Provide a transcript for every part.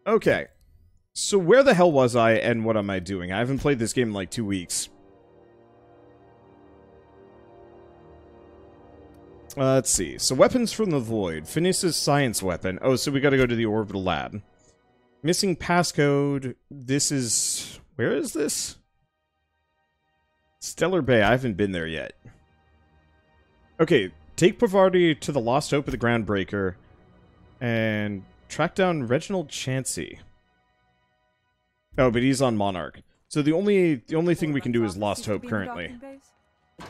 Okay. So where the hell was I, and what am I doing? I haven't played this game in like 2 weeks. Let's see. So weapons from the void. Finis's science weapon. Oh, so we gotta go to the orbital lab. Missing passcode. This is... Where is this? Stellar Bay. I haven't been there yet. Okay. Take Pavardi to the Lost Hope of the Groundbreaker. And track down Reginald Chansey. Oh, but he's on Monarch. So the only thing we can do is Lost Hope currently.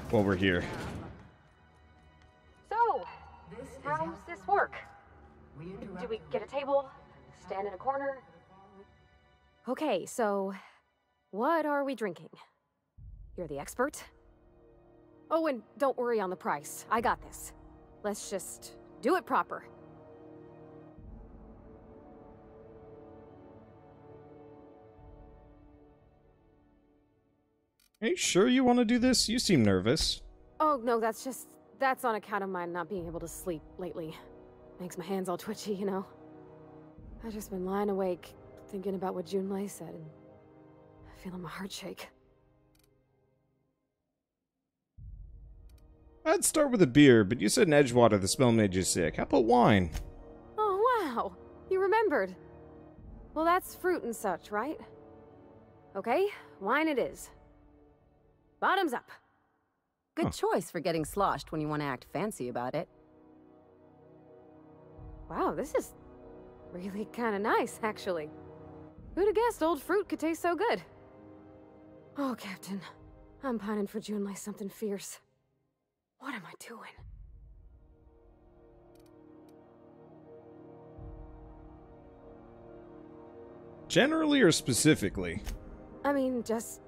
While we're here. So, how's this work? Do we get a table? Stand in a corner? Okay, so what are we drinking? You're the expert? Oh, and don't worry on the price. I got this. Let's just do it proper. Are you sure you want to do this? You seem nervous. Oh, no, that's on account of my not being able to sleep lately. Makes my hands all twitchy, you know? I've just been lying awake, thinking about what Junlei said, and feeling my heart shake. I'd start with a beer, but you said in Edgewater the smell made you sick. How about wine? Oh, wow. You remembered. Well, that's fruit and such, right? Okay, wine it is. Bottoms up. Good choice for getting sloshed when you want to act fancy about it. Wow, this is really kind of nice, actually. Who'd have guessed old fruit could taste so good? Oh, Captain. I'm pining for Junlei something fierce. What am I doing? Generally or specifically? I mean, just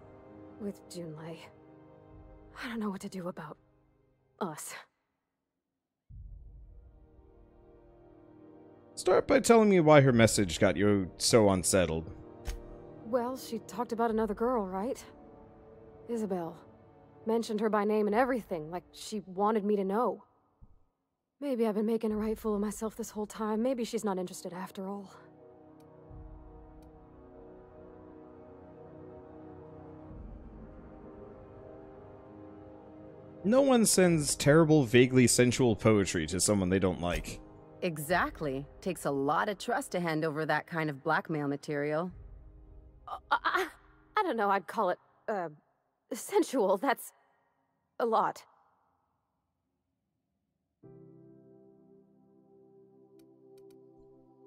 with Junlei. I don't know what to do about us. Start by telling me why her message got you so unsettled. Well, she talked about another girl, right? Isabel. Mentioned her by name and everything, like she wanted me to know. Maybe I've been making a right fool of myself this whole time. Maybe she's not interested after all. No one sends terrible, vaguely sensual poetry to someone they don't like. Exactly. Takes a lot of trust to hand over that kind of blackmail material. I don't know, I'd call it, sensual. That's a lot.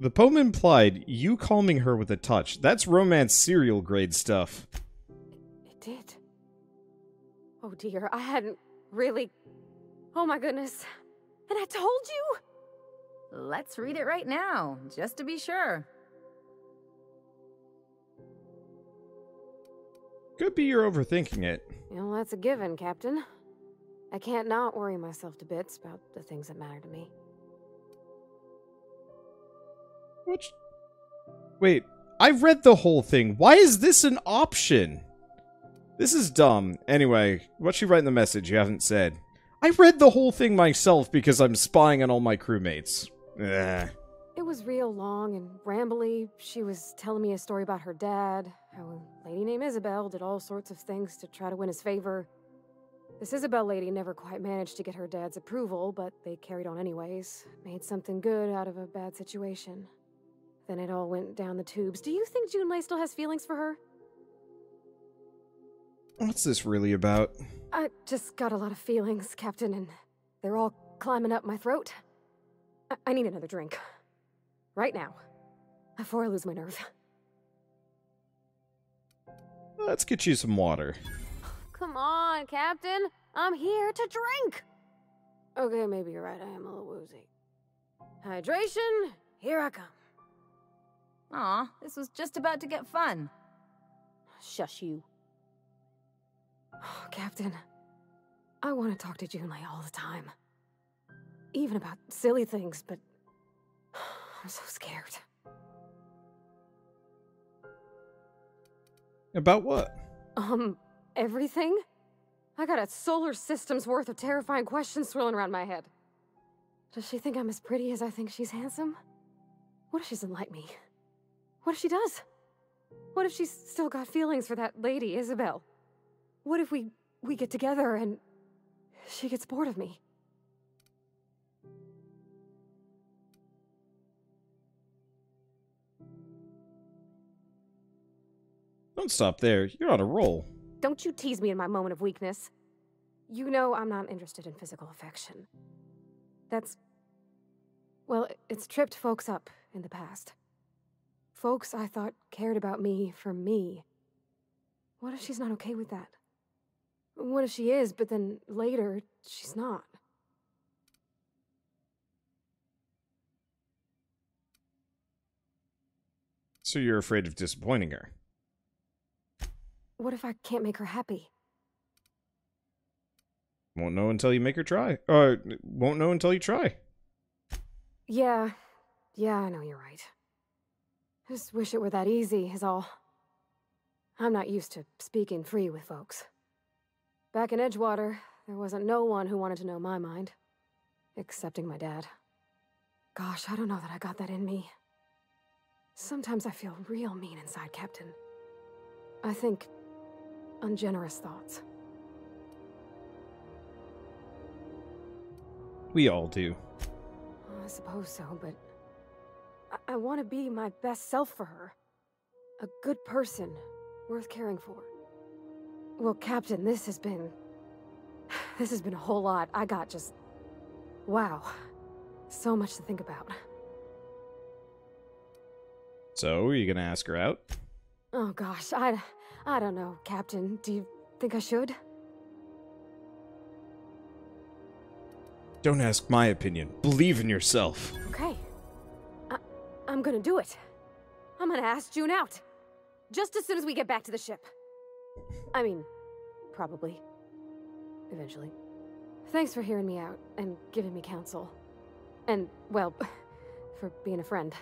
The poem implied you calming her with a touch. That's romance serial grade stuff. It did. Oh dear, I hadn't really... Oh my goodness. And I told you? Let's read it right now, just to be sure. Could be you're overthinking it. You know, that's a given, Captain. I can't not worry myself to bits about the things that matter to me. Which... Wait, I read the whole thing. Why is this an option? This is dumb. Anyway, what's she write in the message you haven't said? I read the whole thing myself because I'm spying on all my crewmates. Ugh. It was real long and rambly. She was telling me a story about her dad, how a lady named Isabel did all sorts of things to try to win his favor. This Isabel lady never quite managed to get her dad's approval, but they carried on anyways. Made something good out of a bad situation. Then it all went down the tubes. Do you think Junlei still has feelings for her? What's this really about? I just got a lot of feelings, Captain, and they're all climbing up my throat. I need another drink. Right now. Before I lose my nerve. Let's get you some water. Come on, Captain. I'm here to drink. Okay, maybe you're right. I am a little woozy. Hydration, here I come. Aw, this was just about to get fun. Shush you. Oh, Captain, I want to talk to Junlei all the time. Even about silly things, but I'm so scared. About what? Everything? I got a solar system's worth of terrifying questions swirling around my head. Does she think I'm as pretty as I think she's handsome? What if she doesn't like me? What if she does? What if she's still got feelings for that lady, Isabel? What if we get together and she gets bored of me? Don't stop there. You're on a roll. Don't you tease me in my moment of weakness. You know I'm not interested in physical affection. Well, it's tripped folks up in the past. Folks I thought cared about me for me. What if she's not okay with that? What if she is, but then later, she's not? So you're afraid of disappointing her. What if I can't make her happy? Won't know until you make her try. Won't know until you try. Yeah, I know you're right. Just wish it were that easy, is all. I'm not used to speaking free with folks. Back in Edgewater, there wasn't no one who wanted to know my mind. Excepting my dad. Gosh, I don't know that I got that in me. Sometimes I feel real mean inside, Captain. I think ungenerous thoughts. We all do. I suppose so, but I want to be my best self for her. A good person, worth caring for. Well, Captain, this has been a whole lot. I got just... wow. So much to think about. So, are you gonna ask her out? Oh gosh, I don't know, Captain. Do you think I should? Don't ask my opinion. Believe in yourself. Okay. I'm gonna do it. I'm gonna ask June out. Just as soon as we get back to the ship. I mean, probably. Eventually. Thanks for hearing me out and giving me counsel. And, well, for being a friend.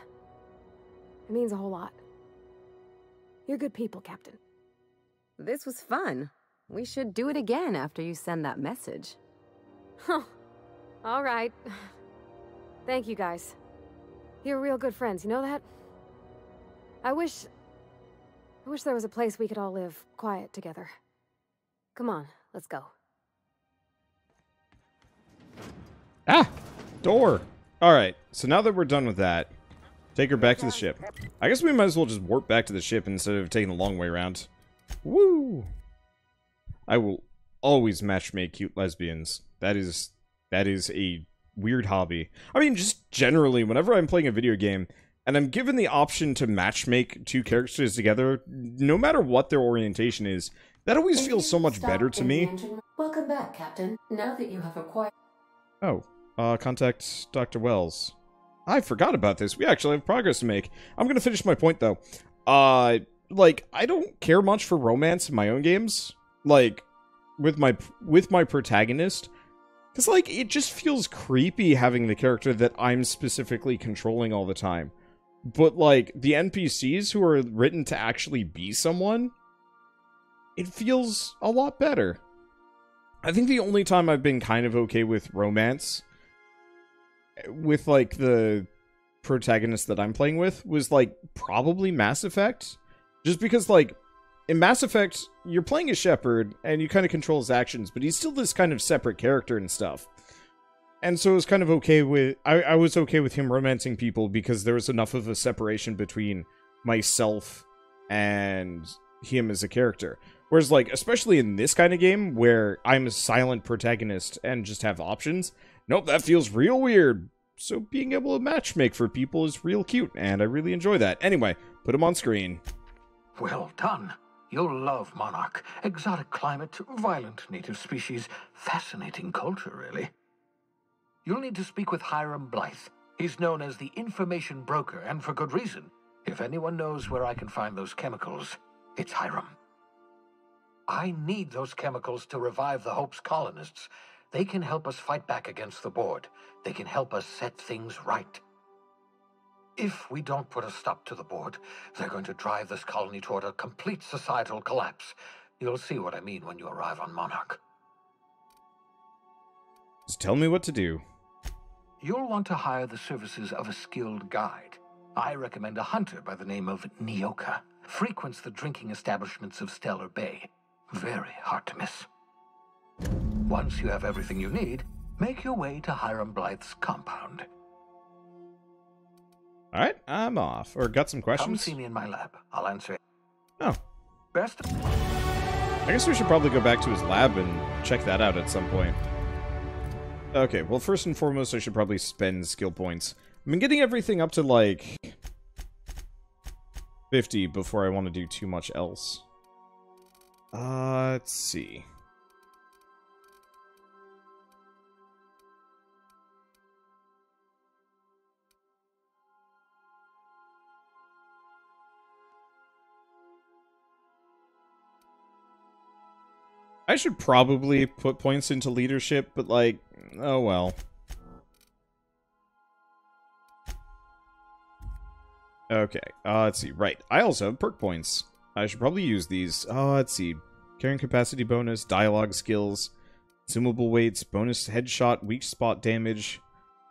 It means a whole lot. You're good people, Captain. This was fun. We should do it again after you send that message. Huh. All right. Thank you, guys. You're real good friends, you know that? I wish there was a place we could all live quiet together. Come on, let's go. Ah! Door! Alright, so now that we're done with that, take her back to the ship. I guess we might as well just warp back to the ship instead of taking the long way around. Woo! I will always matchmake cute lesbians. That is a weird hobby. I mean, just generally, whenever I'm playing a video game, and I'm given the option to matchmake two characters together, no matter what their orientation is, that always feels so much better to me. Welcome back, Captain. Now that you have acquired... Oh, contact Dr. Wells. I forgot about this. We actually have progress to make. I'm gonna finish my point, though. Like, I don't care much for romance in my own games. Like, with my protagonist. Because, like, it just feels creepy having the character that I'm specifically controlling all the time. But, like, the NPCs who are written to actually be someone, it feels a lot better. I think the only time I've been kind of okay with romance with, like, the protagonist that I'm playing with was, like, probably Mass Effect. Just because, like, in Mass Effect, you're playing a Shepard, and you kind of control his actions, but he's still this kind of separate character and stuff. And so it was kind of okay with... I was okay with him romancing people because there was enough of a separation between myself and him as a character. Whereas, like, especially in this kind of game, where I'm a silent protagonist and just have options, nope, that feels real weird. So being able to matchmake for people is real cute, and I really enjoy that. Anyway, put him on screen. Well done. You'll love Monarch. Exotic climate, violent native species, fascinating culture, really. You'll need to speak with Hiram Blythe. He's known as the information broker, and for good reason. If anyone knows where I can find those chemicals, it's Hiram. I need those chemicals to revive the Hope's colonists. They can help us fight back against the board. They can help us set things right. If we don't put a stop to the board, they're going to drive this colony toward a complete societal collapse. You'll see what I mean when you arrive on Monarch. Just tell me what to do. You'll want to hire the services of a skilled guide. I recommend a hunter by the name of Nyoka. Frequents the drinking establishments of Stellar Bay. Very hard to miss. Once you have everything you need, make your way to Hiram Blythe's compound. Alright, I'm off. Or got some questions? Come see me in my lab. I'll answer it. Oh. Best. I guess we should probably go back to his lab and check that out at some point. Okay, well, first and foremost, I should probably spend skill points. I've been getting everything up to, like, 50 before I want to do too much else. Let's see. I should probably put points into leadership, but, like, oh well. Okay, let's see. Right, I also have perk points. I should probably use these. Let's see. Carrying capacity bonus, dialogue skills, consumable weights, bonus headshot, weak spot damage,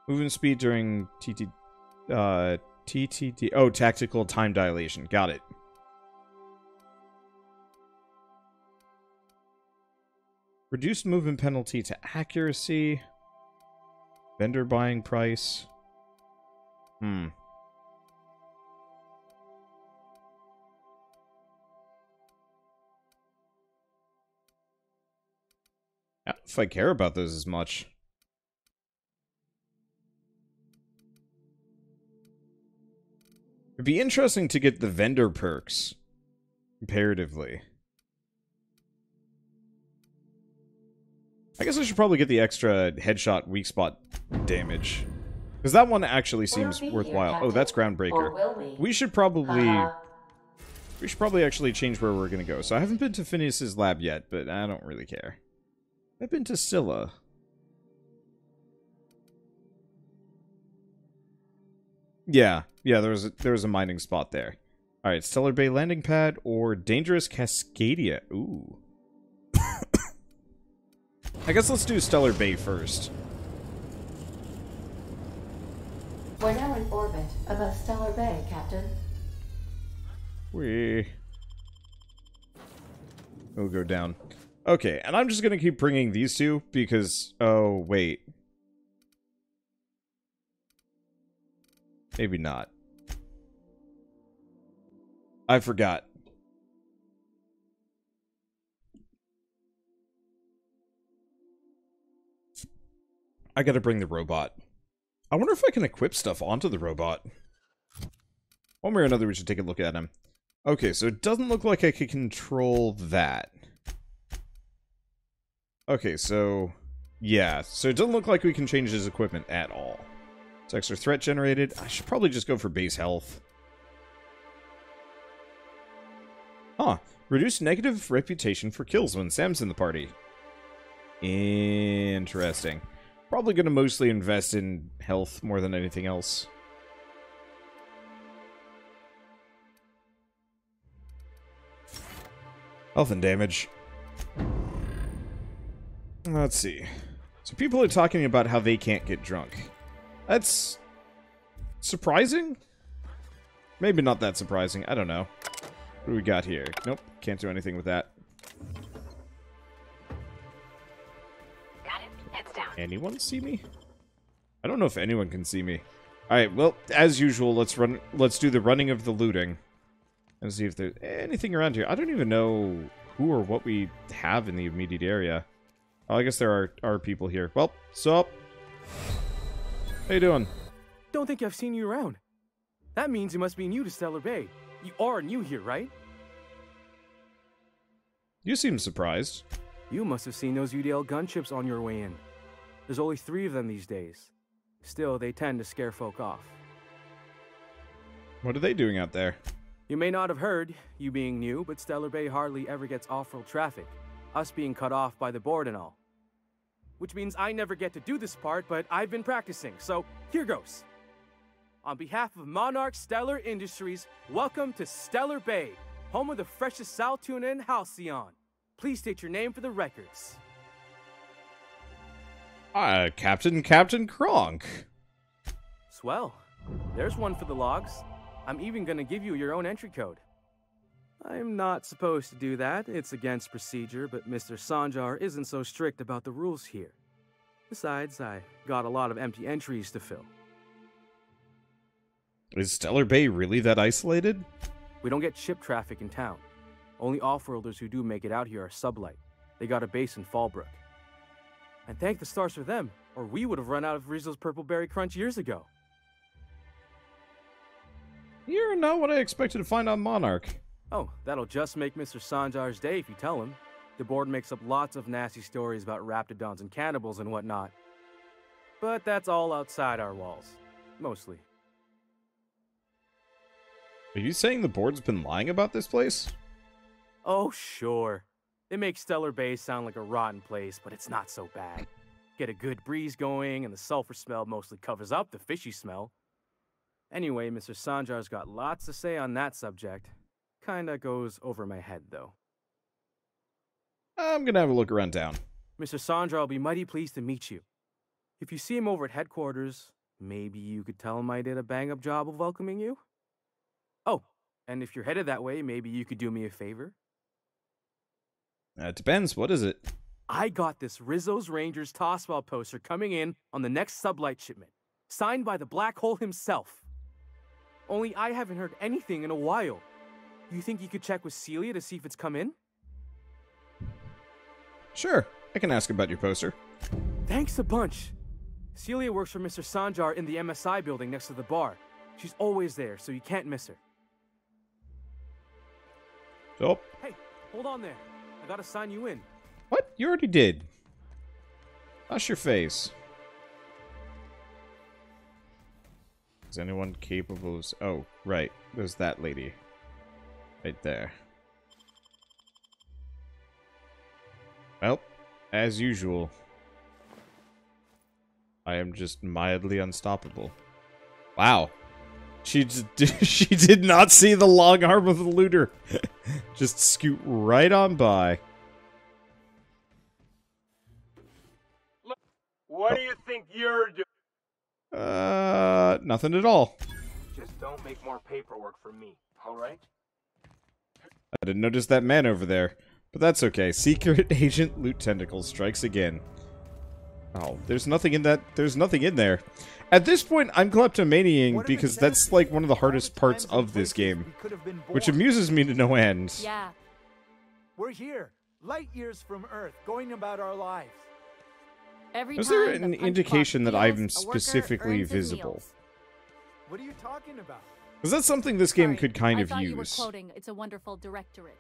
movement speed during TTD. Oh, tactical time dilation. Got it. Reduced movement penalty to accuracy. Vendor buying price. I don't know if I care about those as much. It'd be interesting to get the vendor perks comparatively. I guess I should probably get the extra headshot weak spot damage. Because that one actually seems worthwhile. Oh, that's Groundbreaker. We should probably actually change where we're going to go. So I haven't been to Phineas's lab yet, but I don't really care. I've been to Scylla. Yeah, there was a mining spot there. Alright, Stellar Bay landing pad or Dangerous Cascadia. Ooh. I guess let's do Stellar Bay first. We're now in orbit above Stellar Bay, Captain. We'll go down. Okay, and I'm just gonna keep bringing these two because... Oh, wait. Maybe not. I forgot. I gotta bring the robot. I wonder if I can equip stuff onto the robot. One way or another, we should take a look at him. Okay, so it doesn't look like I can control that. Okay, so... Yeah, so it doesn't look like we can change his equipment at all. It's extra threat generated. I should probably just go for base health. Huh. Reduce negative reputation for kills when Sam's in the party. Interesting. Probably going to mostly invest in health more than anything else. Health and damage. Let's see. So people are talking about how they can't get drunk. That's surprising? Maybe not that surprising. I don't know. What do we got here? Nope. Can't do anything with that. Anyone see me? I don't know if anyone can see me. Alright, well, as usual, let's do the running of the looting. And see if there's anything around here. I don't even know who or what we have in the immediate area. Oh, I guess there are people here. Well, sup? How you doing? Don't think I've seen you around. That means you must be new to Stellar Bay. You are new here, right? You seem surprised. You must have seen those UDL gunships on your way in. There's only 3 of them these days. Still, they tend to scare folk off. What are they doing out there? You may not have heard, you being new, but Stellar Bay hardly ever gets off-road traffic. Us being cut off by the board and all. Which means I never get to do this part, but I've been practicing, so here goes. On behalf of Monarch Stellar Industries, welcome to Stellar Bay, home of the freshest sal tuna in Halcyon. Please state your name for the records. Captain Kronk. Swell. There's one for the logs. I'm even gonna give you your own entry code. I'm not supposed to do that. It's against procedure, but Mr. Sanjar isn't so strict about the rules here. Besides, I got a lot of empty entries to fill. Is Stellar Bay really that isolated? We don't get ship traffic in town. Only off-worlders who do make it out here are sublight. They got a base in Fallbrook. And thank the stars for them, or we would have run out of Rizzo's Purple Berry Crunch years ago. You're not what I expected to find on Monarch. Oh, that'll just make Mr. Sanjar's day if you tell him. The board makes up lots of nasty stories about raptidons and cannibals and whatnot. But that's all outside our walls. Mostly. Are you saying the board's been lying about this place? Oh, sure. They make Stellar Bay sound like a rotten place, but it's not so bad. Get a good breeze going, and the sulfur smell mostly covers up the fishy smell. Anyway, Mr. Sanjar's got lots to say on that subject. Kinda goes over my head, though. I'm gonna have a look around town. Mr. Sanjar will be mighty pleased to meet you. If you see him over at headquarters, maybe you could tell him I did a bang-up job of welcoming you? Oh, and if you're headed that way, maybe you could do me a favor? It depends. What is it? I got this Rizzo's Rangers Tosswell poster coming in on the next sublight shipment, signed by the Black Hole himself. Only I haven't heard anything in a while. You think you could check with Celia to see if it's come in? Sure, I can ask about your poster. Thanks a bunch. Celia works for Mr. Sanjar in the MSI building next to the bar. She's always there, so you can't miss her. Oh. Hey, hold on there. I gotta sign you in. What? You already did. Wash your face. Is anyone capable of... Oh, right. There's that lady. Right there. Well, as usual, I am just mildly unstoppable. Wow. She did not see the long arm of the looter. Just scoot right on by. What do you think you're doing? Nothing at all. Just don't make more paperwork for me, alright? I didn't notice that man over there, but that's okay. Secret Agent Loot Tentacle strikes again. Oh, there's nothing in that. There's nothing in there. At this point, I'm kleptomaniaing because that's like one of the hardest parts of this game, which amuses me to no end. Yeah. We're here, light years from Earth, going about our lives. Is there an indication that I'm specifically visible? What are you talking about? Because that's something this game could kind I of thought you were use. quoting It's a Wonderful Directorate.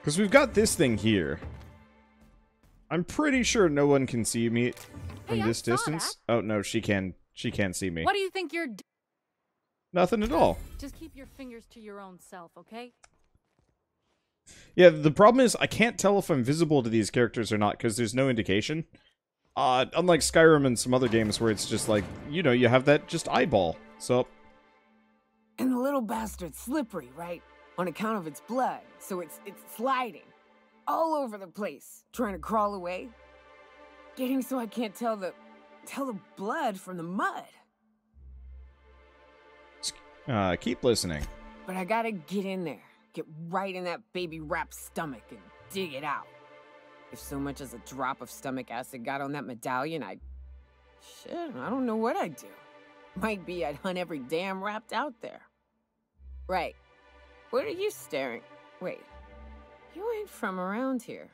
Because we've got this thing here. I'm pretty sure no one can see me from this distance. Oh no, she can. She can't see me. What do you think you're Nothing at all. Just keep your fingers to your own self, okay? Yeah, the problem is I can't tell if I'm visible to these characters or not because there's no indication. Unlike Skyrim and some other games where it's just like, you know, you have that just eyeball. So. And the little bastard's slippery, right? On account of its blood, so it's sliding. All over the place, trying to crawl away. Getting so I can't tell the blood from the mud. Keep listening. But I gotta get in there. Get right in that baby rap's stomach and dig it out. If so much as a drop of stomach acid got on that medallion, shit, I don't know what I'd do. Might be I'd hunt every damn rapt out there. Right. What are you staring? Wait. You ain't from around here.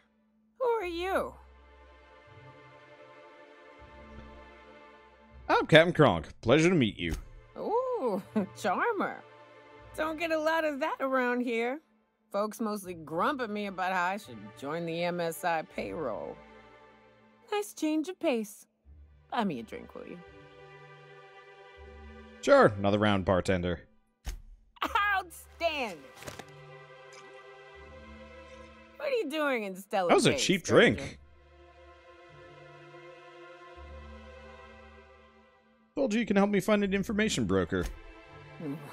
Who are you? I'm Captain Kronk. Pleasure to meet you. Ooh, charmer. Don't get a lot of that around here. Folks mostly grump at me about how I should join the MSI payroll. Nice change of pace. Buy me a drink, will you? Sure, another round, bartender. Outstanding! What are you doing in Stellar That was a Bay, cheap stranger? drink. Told you can help me find an information broker.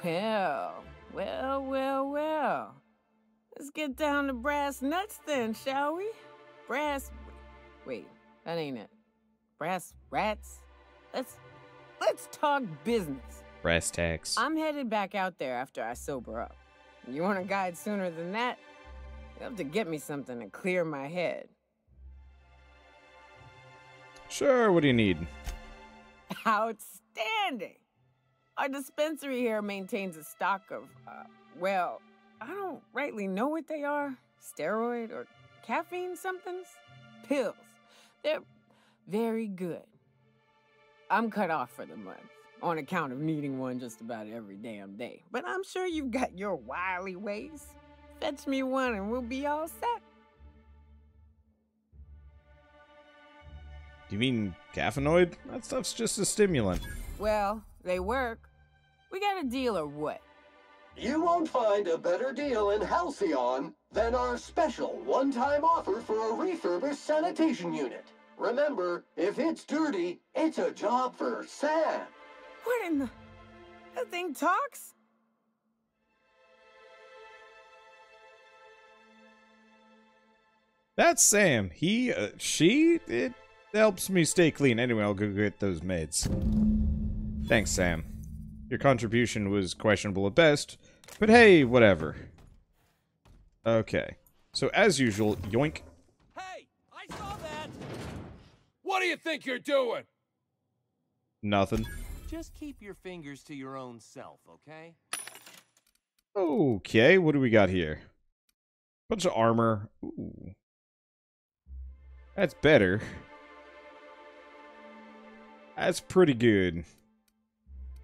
Well. Let's get down to brass nuts then, shall we? Wait, that ain't it. Brass rats? Let's talk business. Brass tacks. I'm headed back out there after I sober up. You want a guide sooner than that? You have to get me something to clear my head. Sure, what do you need? Outstanding! Our dispensary here maintains a stock of, well, I don't rightly know what they are. Steroid or caffeine somethings? Pills. They're very good. I'm cut off for the month, on account of needing one just about every damn day. But I'm sure you've got your wily ways. Fetch me one and we'll be all set. Do you mean caffeinoid? That stuff's just a stimulant. Well, they work. We got a deal or what? You won't find a better deal in Halcyon than our special one-time offer for a refurbished sanitation unit. Remember, if it's dirty, it's a job for Sam. What in the... That thing talks? That's Sam. It helps me stay clean. Anyway, I'll go get those meds. Thanks, Sam. Your contribution was questionable at best, but hey, whatever. Okay. So, as usual, yoink. Hey, I saw that! What do you think you're doing? Nothing. Just keep your fingers to your own self, okay? Okay, what do we got here? Bunch of armor. Ooh. That's better. That's pretty good.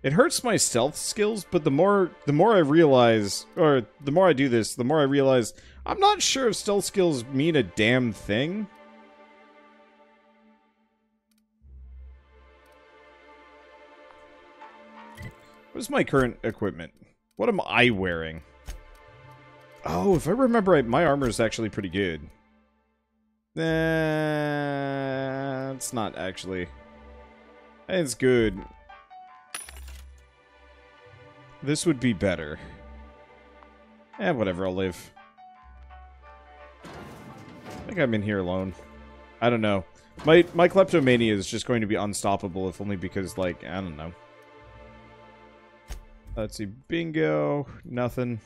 It hurts my stealth skills, but the more I realize, or the more I do this, the more I realize I'm not sure if stealth skills mean a damn thing. What's my current equipment? What am I wearing? Oh, if I remember right, my armor is actually pretty good. It's not actually. It's good. This would be better. Whatever, I'll live. I think I'm in here alone. I don't know. My kleptomania is just going to be unstoppable, if only because, like, I don't know. Let's see. Bingo. Nothing.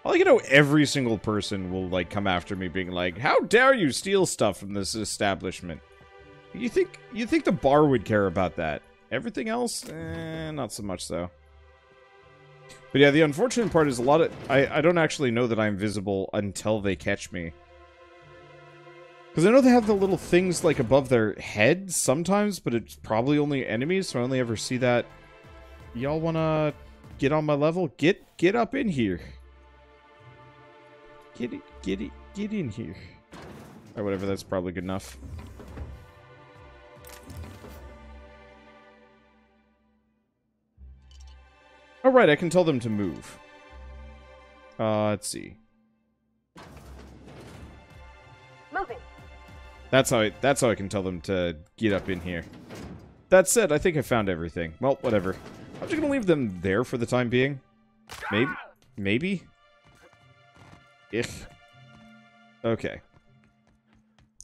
I like to know every single person will, like, come after me being like, how dare you steal stuff from this establishment? You think the bar would care about that? Everything else? Not so much so. But yeah, the unfortunate part is a lot of... I don't actually know that I'm visible until they catch me. Because I know they have the little things, like, above their heads sometimes, but it's probably only enemies, so I only ever see that. Y'all wanna get on my level? Get up in here. Get in here. Or whatever, that's probably good enough. Oh, right, I can tell them to move. Let's see. Moving. That's how I can tell them to get up in here. That said, I think I found everything. Well, whatever. I'm just gonna leave them there for the time being. Maybe? If. Okay.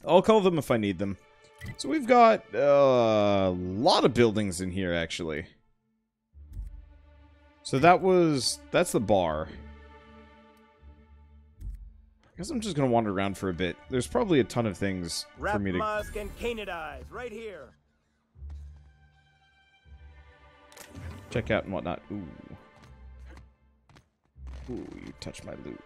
I'll call them if I need them. So we've got a lot of buildings in here, actually. So that's the bar. I guess I'm just gonna wander around for a bit. There's probably a ton of things for me to... Musk and Canadize, right here. check out and whatnot. Ooh. Ooh, you touch my loot.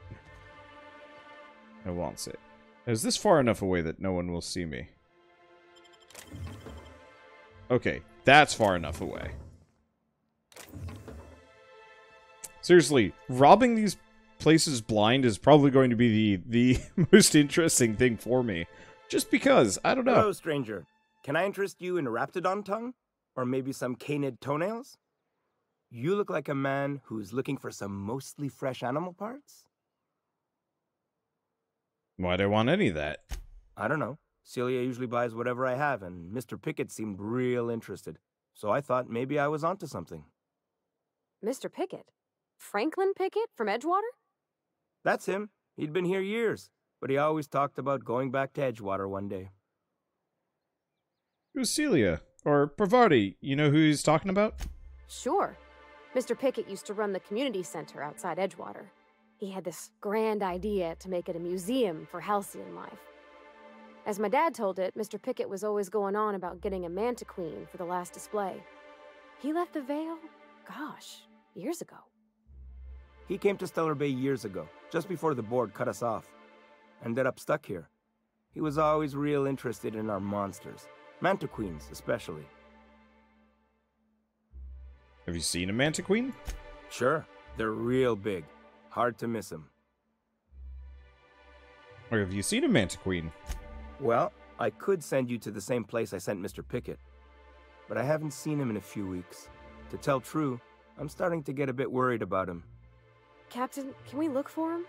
I wants it. Is this far enough away that no one will see me? Okay, that's far enough away. Seriously, robbing these places blind is probably going to be the most interesting thing for me. Just because, I don't know. Hello, stranger. Can I interest you in a raptidon tongue? Or maybe some canid toenails? You look like a man who's looking for some mostly fresh animal parts? Why'd I want any of that? I don't know. Celia usually buys whatever I have, and Mr. Pickett seemed real interested. So I thought maybe I was onto something. Mr. Pickett? Franklin Pickett from Edgewater? That's him. He'd been here years, but he always talked about going back to Edgewater one day. Who's Celia? Or Pravarti? You know who he's talking about? Sure. Mr. Pickett used to run the community center outside Edgewater. He had this grand idea to make it a museum for Halcyon life. As my dad told it, Mr. Pickett was always going on about getting a manta queen for the last display. He left the Vale, gosh, years ago. He came to Stellar Bay years ago, just before the board cut us off. Ended up stuck here. He was always real interested in our monsters. Manta queens, especially. Have you seen a manta queen? Sure. They're real big. Hard to miss them. Or have you seen a manta queen? Well, I could send you to the same place I sent Mr. Pickett. But I haven't seen him in a few weeks. To tell true, I'm starting to get a bit worried about him. Captain, can we look for him?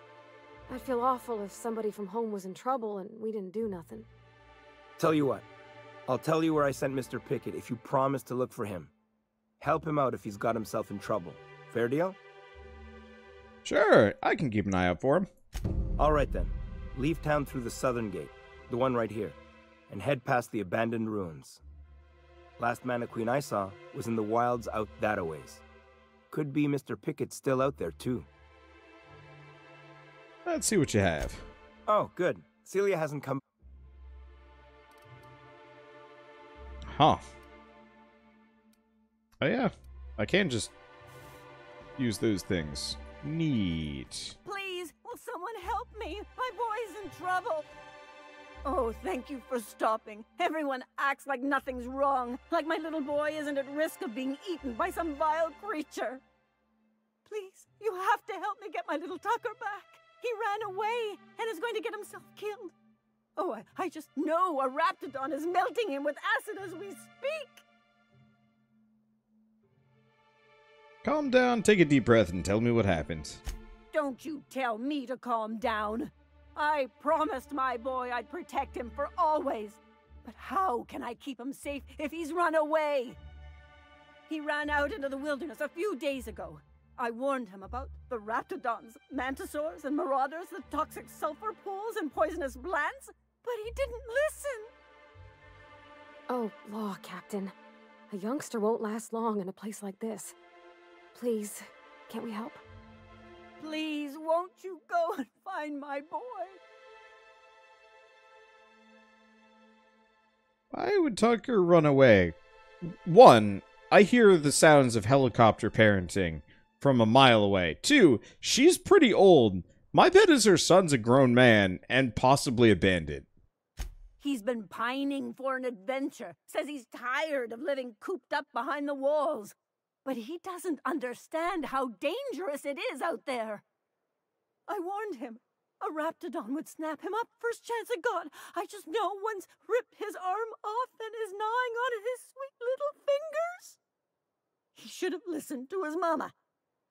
I'd feel awful if somebody from home was in trouble and we didn't do nothing. Tell you what, I'll tell you where I sent Mr. Pickett if you promise to look for him. Help him out if he's got himself in trouble. Fair deal? Sure, I can keep an eye out for him. All right then. Leave town through the southern gate, the one right here, and head past the abandoned ruins. Last Mana Queen I saw was in the wilds out that-a-ways. Could be Mr. Pickett still out there too. Let's see what you have. Oh, good. Celia hasn't come. Huh. Oh yeah, I can just use those things. Neat. Please, will someone help me? My boy's in trouble. Oh, thank you for stopping. Everyone acts like nothing's wrong, like my little boy isn't at risk of being eaten by some vile creature. Please, you have to help me get my little Tucker back. He ran away and is going to get himself killed. Oh, I just know a Raptidon is melting him with acid as we speak. Calm down, take a deep breath, and tell me what happened. Don't you tell me to calm down. I promised my boy I'd protect him for always. But how can I keep him safe if he's run away? He ran out into the wilderness a few days ago. I warned him about the Raptidons, Mantisaurs, and Marauders, the toxic sulfur pools and poisonous glands, but he didn't listen. Oh, law, Captain. A youngster won't last long in a place like this. Please, can't we help? Please, won't you go and find my boy? Why would Tucker run away? One, I hear the sounds of helicopter parenting from a mile away. Two, she's pretty old. My bet is her son's a grown man and possibly a bandit. He's been pining for an adventure. Says he's tired of living cooped up behind the walls. But he doesn't understand how dangerous it is out there. I warned him. A Raptidon would snap him up first chance it got. I just know one's ripped his arm off and is gnawing on his sweet little fingers. He should have listened to his mama.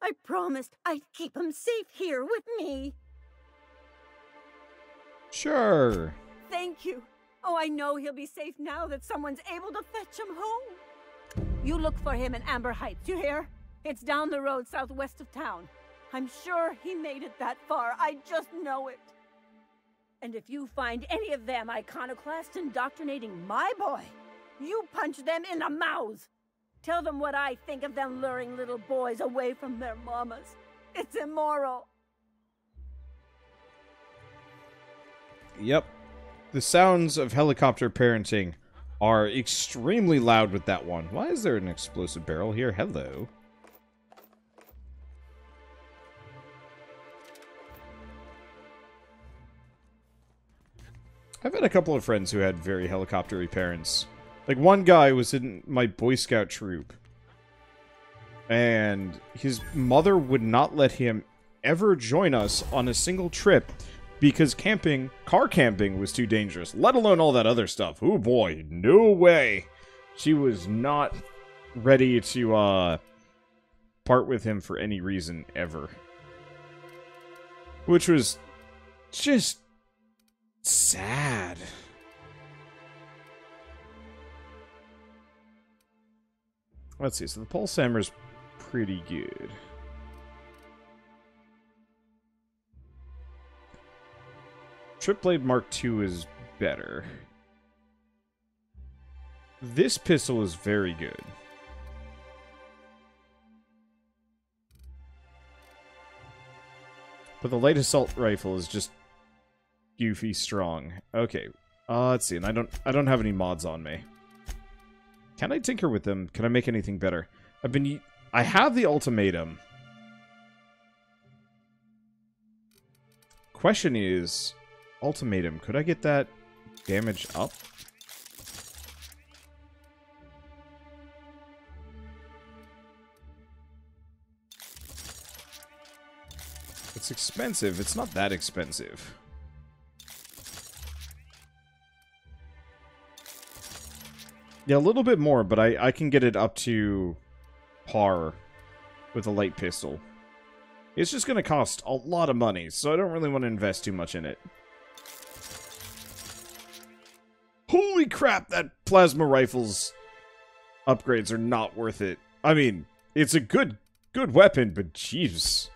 I promised I'd keep him safe here with me. Sure. Thank you. Oh, I know he'll be safe now that someone's able to fetch him home. You look for him in Amber Heights, you hear? It's down the road southwest of town. I'm sure he made it that far. I just know it. And if you find any of them iconoclasts indoctrinating my boy, you punch them in the mouths. Tell them what I think of them luring little boys away from their mamas. It's immoral. Yep. The sounds of helicopter parenting are extremely loud with that one. Why is there an explosive barrel here? Hello. I've had a couple of friends who had very helicoptery parents. Like, one guy was in my Boy Scout troop, and his mother would not let him ever join us on a single trip because car camping was too dangerous, let alone all that other stuff. Oh boy, no way. She was not ready to part with him for any reason ever. Which was just sad. Let's see, so the pulse hammer's pretty good. Tripblade Mark II is better. This pistol is very good. But the light assault rifle is just goofy strong. Okay. Let's see. And I don't have any mods on me. Can I tinker with them? Can I make anything better? I have the ultimatum. Question is, ultimatum, could I get that damage up? It's expensive. It's not that expensive. Yeah, a little bit more, but I can get it up to par with a light pistol. It's just going to cost a lot of money, so I don't really want to invest too much in it. Holy crap, that plasma rifle's upgrades are not worth it. I mean, it's a good weapon, but jeez.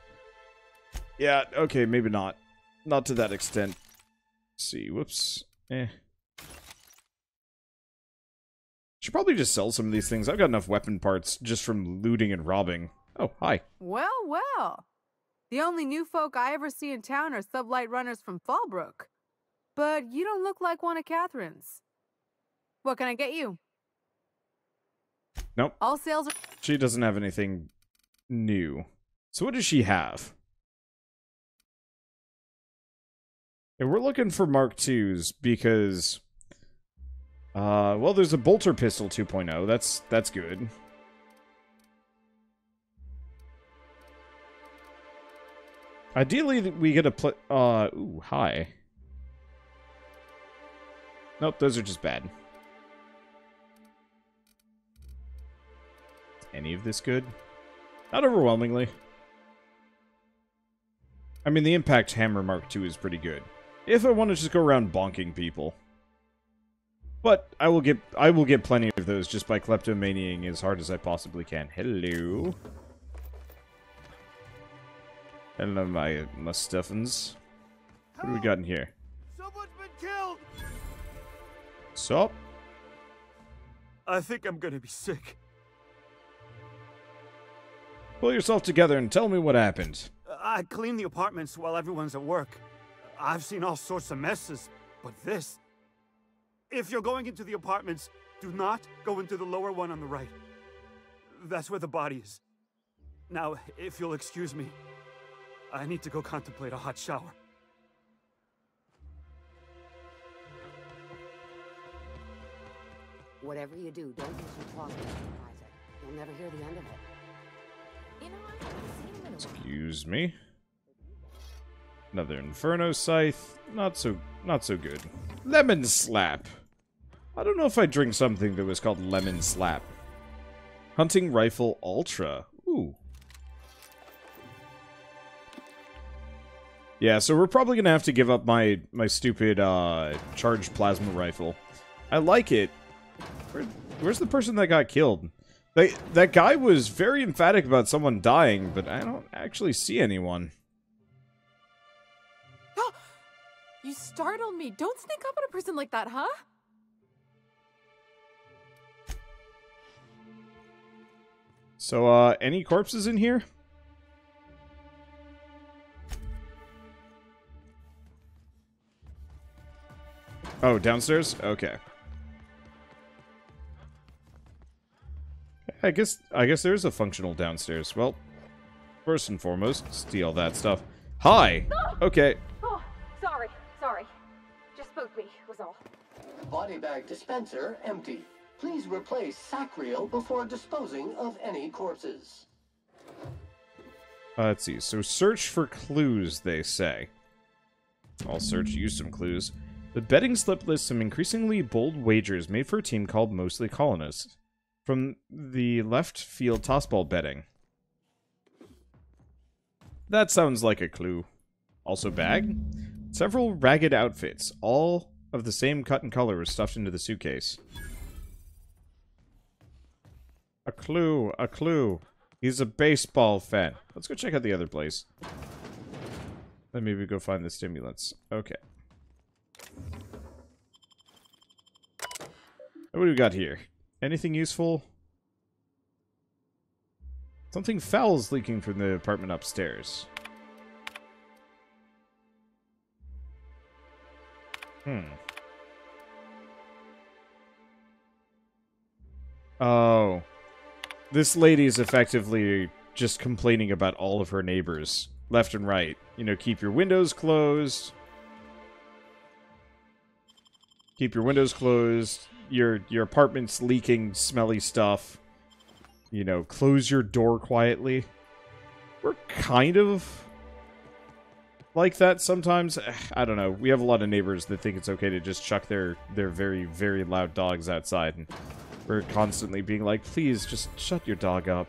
Yeah, okay, maybe not. Not to that extent. Let's see, whoops. Should probably just sell some of these things. I've got enough weapon parts just from looting and robbing. Oh, hi. Well, well. The only new folk I ever see in town are sublight runners from Fallbrook. But you don't look like one of Catherine's. What can I get you? Nope. All sales are... She doesn't have anything new. So what does she have? And we're looking for Mark IIs because... well, there's a bolter pistol 2.0. That's good. Ideally, we get a ooh, hi. Nope, those are just bad. Is any of this good? Not overwhelmingly. I mean, the Impact Hammer Mark II is pretty good. If I want to just go around bonking people. But I will get plenty of those just by kleptomaniaing as hard as I possibly can. Hello. Hello, my stuffins. What do we got in here? Someone's been killed! Sup? I think I'm gonna be sick. Pull yourself together and tell me what happened. I clean the apartments while everyone's at work. I've seen all sorts of messes, but this... If you're going into the apartments, do not go into the lower one on the right. That's where the body is. Now, if you'll excuse me, I need to go contemplate a hot shower. Whatever you do, don't use your talk, Mr. Kaiser. You'll never hear the end of it. You know, I haven't seen him in a while. Excuse me. Another Inferno Scythe. Not so good. Lemon Slap. I don't know if I'd drink something that was called Lemon Slap. Hunting Rifle Ultra. Ooh. Yeah, so we're probably gonna have to give up my stupid charged plasma rifle. I like it. Where's the person that got killed? That guy was very emphatic about someone dying, but I don't actually see anyone. You startled me. Don't sneak up on a person like that, huh? So, any corpses in here? Oh, downstairs? Okay. I guess there's a functional downstairs. Well, first and foremost, steal that stuff. Hi! Okay. Oh, sorry. Just spooked me, was all. Body bag dispenser empty. Please replace sack reel before disposing of any corpses. Let's see. So search for clues, they say. I'll use some clues. The betting slip lists some increasingly bold wagers made for a team called Mostly Colonists. From the left field tossball betting. That sounds like a clue. Also bag. Several ragged outfits, all of the same cut and color, were stuffed into the suitcase. A clue. He's a baseball fan. Let's go check out the other place. Then maybe go find the stimulants. Okay. What do we got here? Anything useful? Something foul is leaking from the apartment upstairs. Oh. This lady is effectively just complaining about all of her neighbors, left and right. You know, keep your windows closed. Keep your windows closed. Your apartment's leaking smelly stuff. You know, close your door quietly. We're kind of like that sometimes. I don't know. We have a lot of neighbors that think it's okay to just chuck their very, very loud dogs outside. And we're constantly being like, please, just shut your dog up.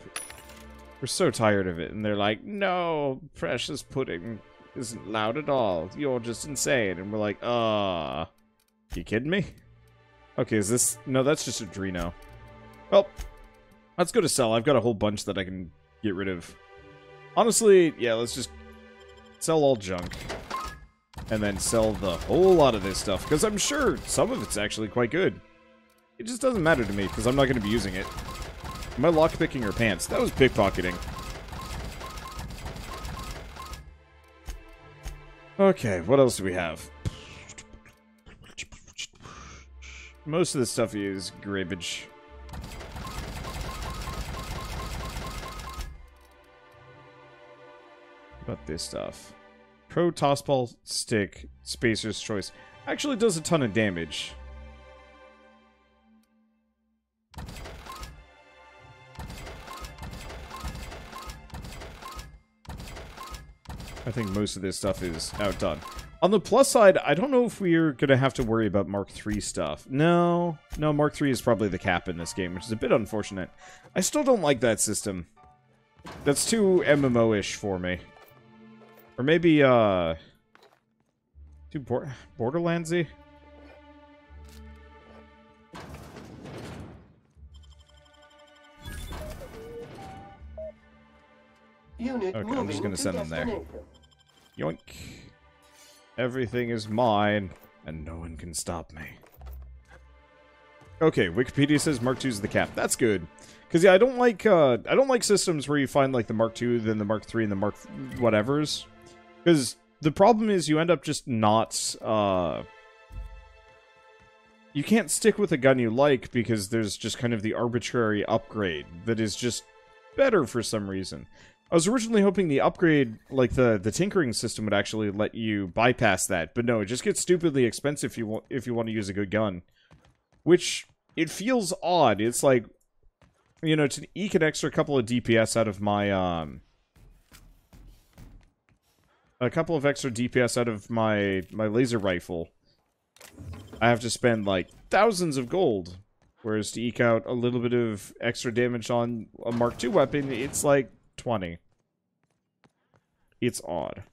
We're so tired of it. And they're like, no, precious pudding isn't loud at all. You're just insane. And we're like, you kidding me? Okay, is this... No, that's just a Drino. Well, let's go to sell. I've got a whole bunch that I can get rid of. Honestly, yeah, let's just sell all junk. And then sell the whole lot of this stuff. Because I'm sure some of it's actually quite good. It just doesn't matter to me, because I'm not going to be using it. Am I lockpicking her pants? That was pickpocketing. Okay, what else do we have? Most of this stuff is garbage. What about this stuff? Pro Tossball Stick, Spacer's Choice. Actually does a ton of damage. I think most of this stuff is outdone. On the plus side, I don't know if we're going to have to worry about Mark III stuff. No, Mark III is probably the cap in this game, which is a bit unfortunate. I still don't like that system. That's too MMO-ish for me. Or maybe, too Borderlands-y? Unit Okay, I'm just moving gonna to send them there. destination. Yoink. Everything is mine, and no one can stop me. Okay, Wikipedia says Mark II is the cap. That's good. Because, yeah, I don't like systems where you find, like, the Mark II, then the Mark III, and the Mark whatevers. Because the problem is you end up just not, you can't stick with a gun you like because there's just kind of the arbitrary upgrade that is just better for some reason. I was originally hoping the upgrade, like the tinkering system, would actually let you bypass that, but no, it just gets stupidly expensive if you want to use a good gun. Which, it feels odd. It's like, you know, to eke an extra couple of DPS out of my, a couple of extra DPS out of my laser rifle, I have to spend, like, thousands of gold. Whereas to eke out a little bit of extra damage on a Mark II weapon, it's like 20. It's odd.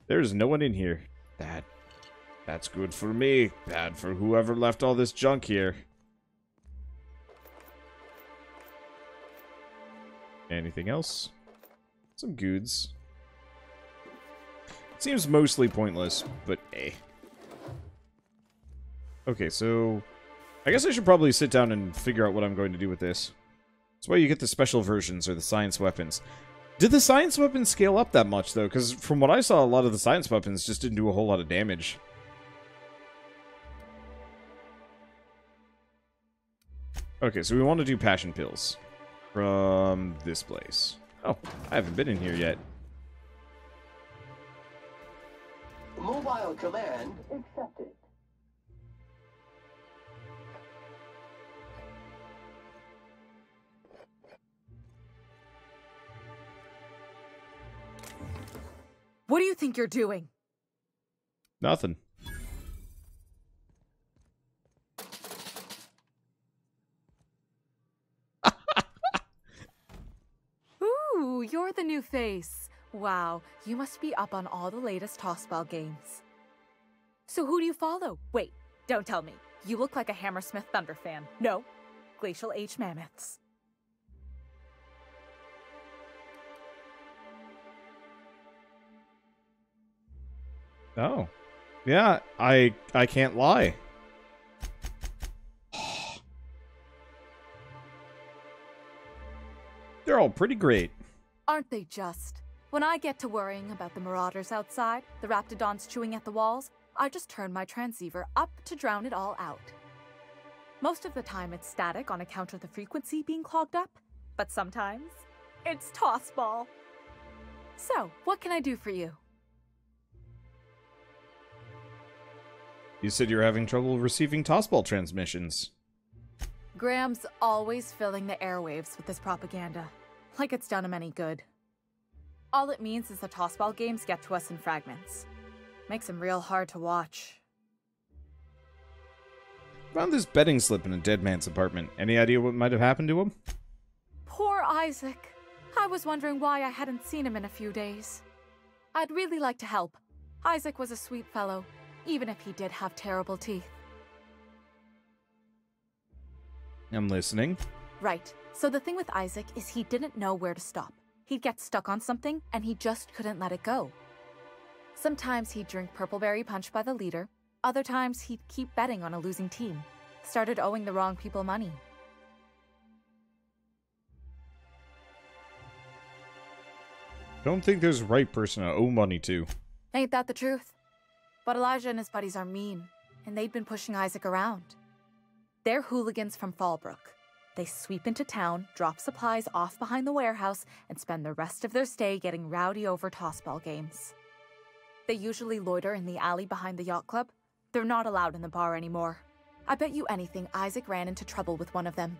There's no one in here. That's good for me. Bad for whoever left all this junk here. Anything else? Some goods. Seems mostly pointless, but eh. Okay, so I guess I should probably sit down and figure out what I'm going to do with this. That's why you get the special versions, or the science weapons. Did the science weapons scale up that much, though? Because from what I saw, a lot of the science weapons just didn't do a whole lot of damage. Okay, so we want to do passion pills. From this place. Oh, I haven't been in here yet. Mobile command accepted. What do you think you're doing? Nothing. Ooh, you're the new face. Wow, you must be up on all the latest tossball games. So who do you follow? Wait, don't tell me. You look like a Hammersmith Thunder fan. No, Glacial H Mammoths. Oh. Yeah, I can't lie. They're all pretty great. Aren't they just? When I get to worrying about the marauders outside, the raptidons chewing at the walls, I just turn my transceiver up to drown it all out. Most of the time it's static on account of the frequency being clogged up, but sometimes it's tossball. So, what can I do for you? You said you were having trouble receiving tossball transmissions. Graham's always filling the airwaves with this propaganda, like it's done him any good. All it means is the tossball games get to us in fragments. Makes them real hard to watch. Found this betting slip in a dead man's apartment. Any idea what might have happened to him? Poor Isaac. I was wondering why I hadn't seen him in a few days. I'd really like to help. Isaac was a sweet fellow, even if he did have terrible teeth. I'm listening. Right. So the thing with Isaac is he didn't know where to stop. He'd get stuck on something, and he just couldn't let it go. Sometimes he'd drink purpleberry punch by the liter. Other times he'd keep betting on a losing team. Started owing the wrong people money. Don't think there's a right person to owe money to. Ain't that the truth? But Elijah and his buddies are mean, and they'd been pushing Isaac around. They're hooligans from Fallbrook. They sweep into town, drop supplies off behind the warehouse, and spend the rest of their stay getting rowdy over tossball games. They usually loiter in the alley behind the yacht club. They're not allowed in the bar anymore. I bet you anything Isaac ran into trouble with one of them.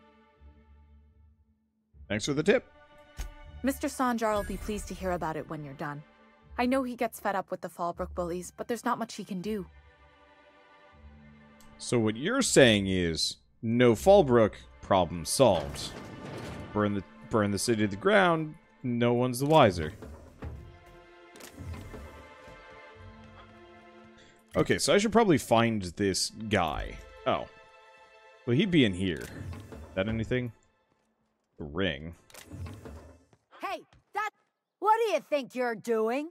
Thanks for the tip. Mr. Sanjar will be pleased to hear about it when you're done. I know he gets fed up with the Fallbrook bullies, but there's not much he can do. So what you're saying is, no Fallbrook, problem solved. Burn the city to the ground, no one's the wiser. Okay, so I should probably find this guy. Oh. Well, he'd be in here. Is that anything? A ring. Hey, what do you think you're doing?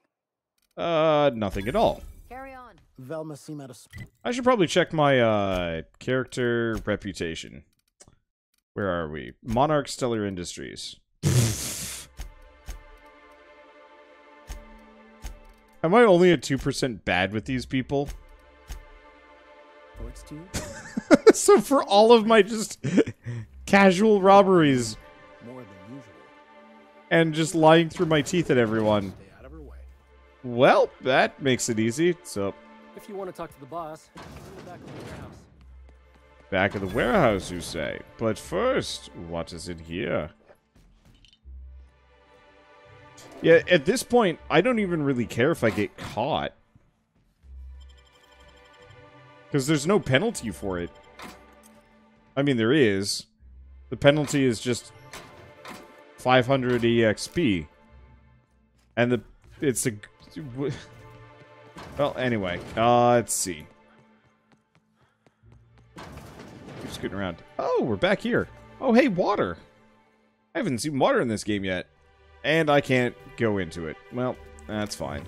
Nothing at all. Carry on. Velma seem out of... I should probably check my, character reputation. Where are we? Monarch Stellar Industries. Am I only at 2% bad with these people? So for all of my just casual robberies and just lying through my teeth at everyone, well, that makes it easy. So if you want to talk to the boss, go back to the warehouse. Back of the warehouse, you say? But first, what is in here? Yeah, at this point, I don't even really care if I get caught. Because there's no penalty for it. I mean, there is. The penalty is just 500 EXP. And it's a... Well, anyway. Let's see. Keep scooting around. Oh, we're back here. Oh, hey, water. I haven't seen water in this game yet. And I can't go into it. Well, that's fine.